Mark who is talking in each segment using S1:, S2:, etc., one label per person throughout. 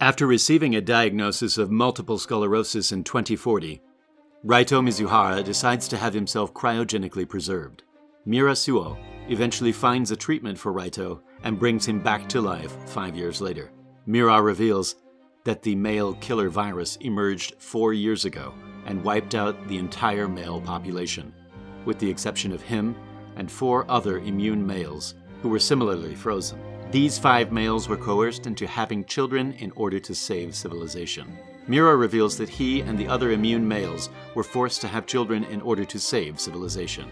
S1: After receiving a diagnosis of multiple sclerosis in 2040, Raito Mizuhara decides to have himself cryogenically preserved. Mira Suo eventually finds a treatment for Raito and brings him back to life 5 years later. Mira reveals that the male killer virus emerged 4 years ago and wiped out the entire male population, with the exception of him and 4 other immune males who were similarly frozen. These 5 males were coerced into having children in order to save civilization. Mira reveals that he and the other immune males were forced to have children in order to save civilization.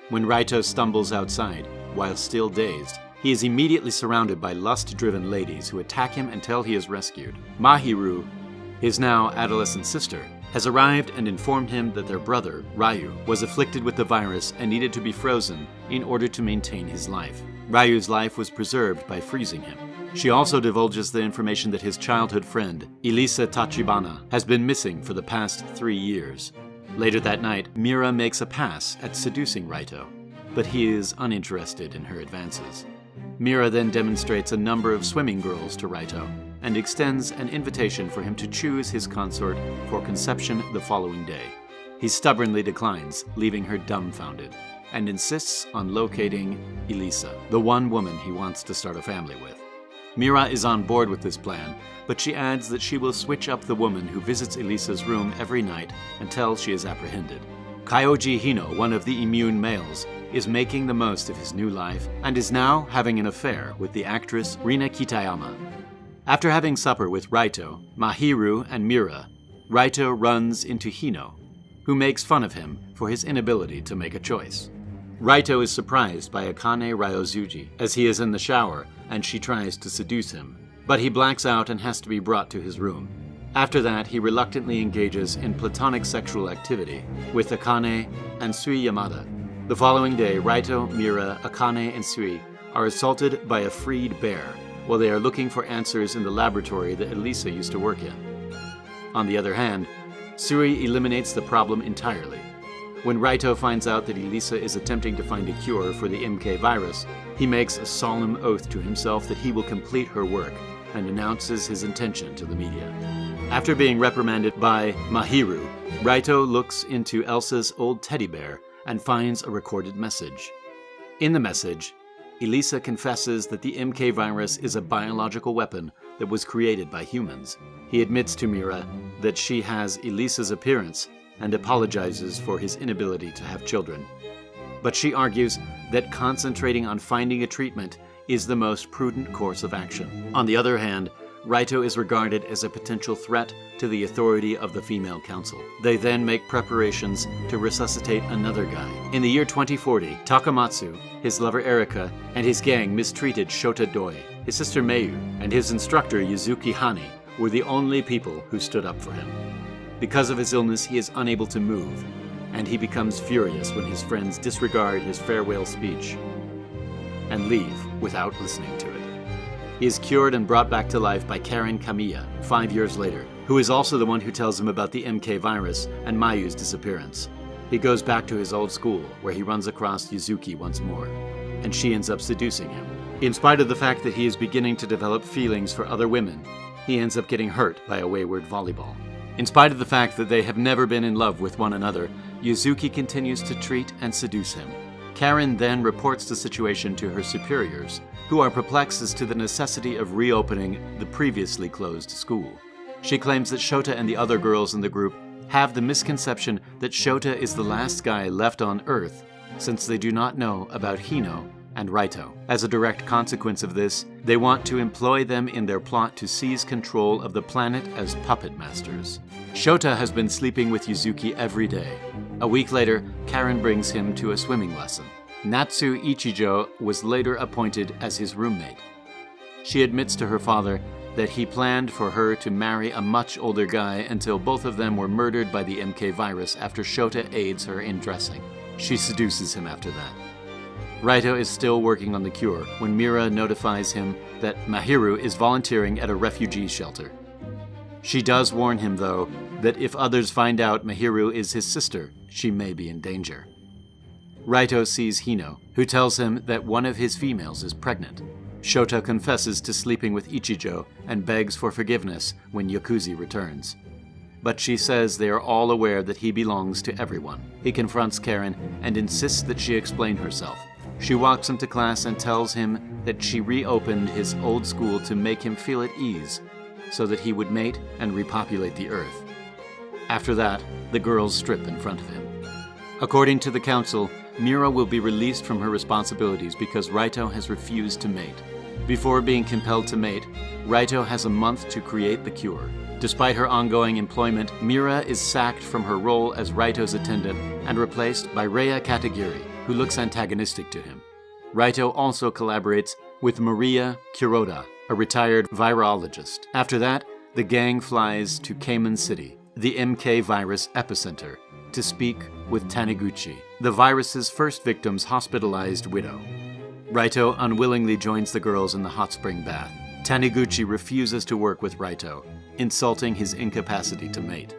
S1: When Raito stumbles outside, while still dazed, he is immediately surrounded by lust-driven ladies who attack him until he is rescued. Mahiru, his now adolescent sister, has arrived and informed him that their brother, Ryu, was afflicted with the virus and needed to be frozen in order to maintain his life. Ryu's life was preserved by freezing him. She also divulges the information that his childhood friend, Elisa Tachibana, has been missing for the past 3 years. Later that night, Mira makes a pass at seducing Raito, but he is uninterested in her advances. Mira then demonstrates a number of swimming girls to Raito and extends an invitation for him to choose his consort for conception the following day. He stubbornly declines, leaving her dumbfounded, and insists on locating Elisa, the one woman he wants to start a family with. Mira is on board with this plan, but she adds that she will switch up the woman who visits Elisa's room every night until she is apprehended. Kyoji Hino, one of the immune males, is making the most of his new life and is now having an affair with the actress Rina Kitayama. After having supper with Raito, Mahiru, and Mira, Raito runs into Hino, who makes fun of him for his inability to make a choice. Raito is surprised by Akane Ryozuji as he is in the shower and she tries to seduce him, but he blacks out and has to be brought to his room. After that, he reluctantly engages in platonic sexual activity with Akane and Sui Yamada. The following day, Raito, Mira, Akane, and Sui are assaulted by a freed bear while they are looking for answers in the laboratory that Elisa used to work in. On the other hand, Sui eliminates the problem entirely. When Raito finds out that Elisa is attempting to find a cure for the MK virus, he makes a solemn oath to himself that he will complete her work and announces his intention to the media. After being reprimanded by Mahiru, Raito looks into Elsa's old teddy bear and finds a recorded message. In the message, Elisa confesses that the MK virus is a biological weapon that was created by humans. He admits to Mira that she has Elisa's appearance and apologizes for his inability to have children. But she argues that concentrating on finding a treatment is the most prudent course of action. On the other hand, Raito is regarded as a potential threat to the authority of the female council. They then make preparations to resuscitate another guy. In the year 2040, Takamatsu, his lover Erika, and his gang mistreated Shota Doi. His sister Mayu and his instructor Yuzuki Hani were the only people who stood up for him. Because of his illness, he is unable to move, and he becomes furious when his friends disregard his farewell speech and leave without listening to it. He is cured and brought back to life by Karen Kamiya 5 years later, who is also the one who tells him about the MK virus and Mayu's disappearance. He goes back to his old school, where he runs across Yuzuki once more, and she ends up seducing him. In spite of the fact that he is beginning to develop feelings for other women, he ends up getting hurt by a wayward volleyball. In spite of the fact that they have never been in love with one another, Yuzuki continues to treat and seduce him. Karen then reports the situation to her superiors, who are perplexed as to the necessity of reopening the previously closed school. She claims that Shota and the other girls in the group have the misconception that Shota is the last guy left on Earth, since they do not know about Hino and Raito. As a direct consequence of this, they want to employ them in their plot to seize control of the planet as puppet masters. Shota has been sleeping with Yuzuki every day. A week later, Karen brings him to a swimming lesson. Natsu Ichijo was later appointed as his roommate. She admits to her father that he planned for her to marry a much older guy until both of them were murdered by the MK virus after Shota aids her in dressing. She seduces him after that. Raito is still working on the cure when Mira notifies him that Mahiru is volunteering at a refugee shelter. She does warn him, though, that if others find out Mahiru is his sister, she may be in danger. Raito sees Hino, who tells him that one of his females is pregnant. Shota confesses to sleeping with Ichijo and begs for forgiveness when Yakuzi returns. But she says they are all aware that he belongs to everyone. He confronts Karen and insists that she explain herself. She walks him to class and tells him that she reopened his old school to make him feel at ease, so that he would mate and repopulate the earth. After that, the girls strip in front of him. According to the council, Mira will be released from her responsibilities because Raito has refused to mate. Before being compelled to mate, Raito has a month to create the cure. Despite her ongoing employment, Mira is sacked from her role as Raito's attendant and replaced by Rei Katagiri, who looks antagonistic to him. Raito also collaborates with Maria Kuroda, a retired virologist. After that, the gang flies to Cayman City, the MK virus epicenter, to speak with Taniguchi, the virus's first victim's hospitalized widow. Raito unwillingly joins the girls in the hot spring bath. Taniguchi refuses to work with Raito, insulting his incapacity to mate.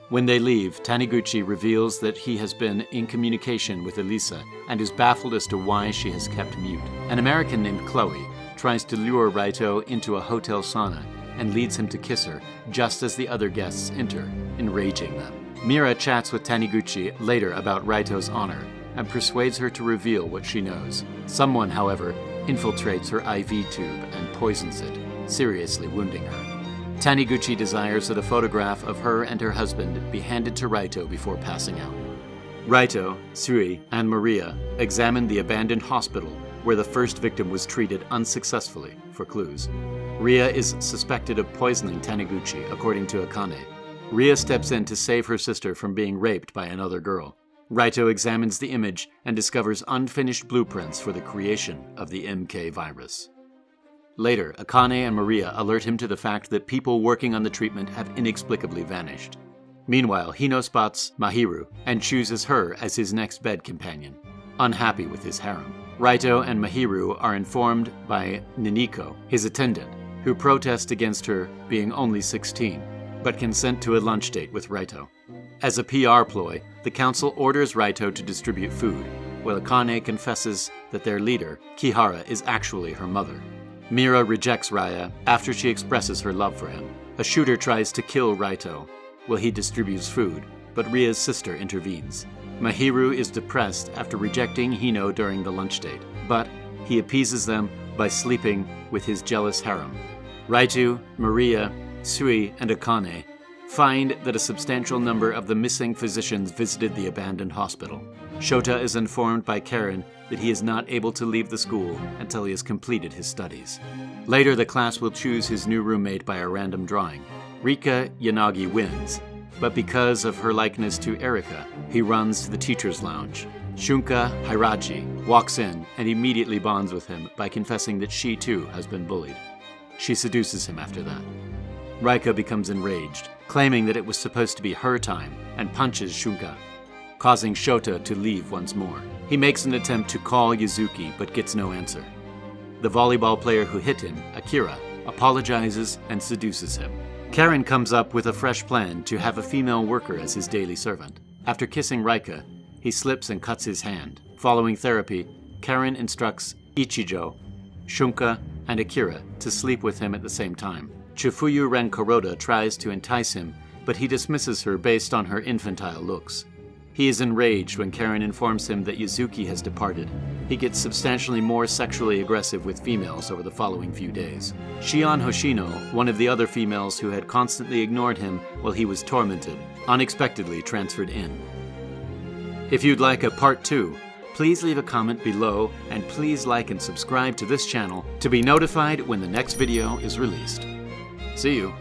S1: When they leave, Taniguchi reveals that he has been in communication with Elisa and is baffled as to why she has kept mute. An American named Chloe tries to lure Raito into a hotel sauna and leads him to kiss her just as the other guests enter, enraging them. Mira chats with Taniguchi later about Raito's honor and persuades her to reveal what she knows. Someone, however, infiltrates her IV tube and poisons it, seriously wounding her. Taniguchi desires that a photograph of her and her husband be handed to Raito before passing out. Raito, Sui, and Maria examine the abandoned hospital where the first victim was treated unsuccessfully for clues. Ria is suspected of poisoning Taniguchi, according to Akane. Ria steps in to save her sister from being raped by another girl. Raito examines the image and discovers unfinished blueprints for the creation of the MK virus. Later, Akane and Maria alert him to the fact that people working on the treatment have inexplicably vanished. Meanwhile, Hino spots Mahiru and chooses her as his next bed companion, unhappy with his harem. Raito and Mahiru are informed by Niniko, his attendant, who protests against her being only 16, but consent to a lunch date with Raito. As a PR ploy, the council orders Raito to distribute food, while Akane confesses that their leader, Kihara, is actually her mother. Mira rejects Raya after she expresses her love for him. A shooter tries to kill Raito while he distributes food, but Ria's sister intervenes. Mahiru is depressed after rejecting Hino during the lunch date, but he appeases them by sleeping with his jealous harem. Raito, Maria, Sui, and Akane find that a substantial number of the missing physicians visited the abandoned hospital. Shota is informed by Karen that he is not able to leave the school until he has completed his studies. Later, the class will choose his new roommate by a random drawing. Rika Yanagi wins, but because of her likeness to Erika, he runs to the teacher's lounge. Shunka Hiraji walks in and immediately bonds with him by confessing that she too has been bullied. She seduces him after that. Rika becomes enraged, claiming that it was supposed to be her time, and punches Shunka, causing Shota to leave once more. He makes an attempt to call Yuzuki, but gets no answer. The volleyball player who hit him, Akira, apologizes and seduces him. Karen comes up with a fresh plan to have a female worker as his daily servant. After kissing Rika, he slips and cuts his hand. Following therapy, Karen instructs Ichijo, Shunka, and Akira to sleep with him at the same time. Chifuyu Ren Kuroda tries to entice him, but he dismisses her based on her infantile looks. He is enraged when Karen informs him that Yuzuki has departed. He gets substantially more sexually aggressive with females over the following few days. Shion Hoshino, one of the other females who had constantly ignored him while he was tormented, unexpectedly transferred in. If you'd like a part 2, please leave a comment below and please like and subscribe to this channel to be notified when the next video is released. See you!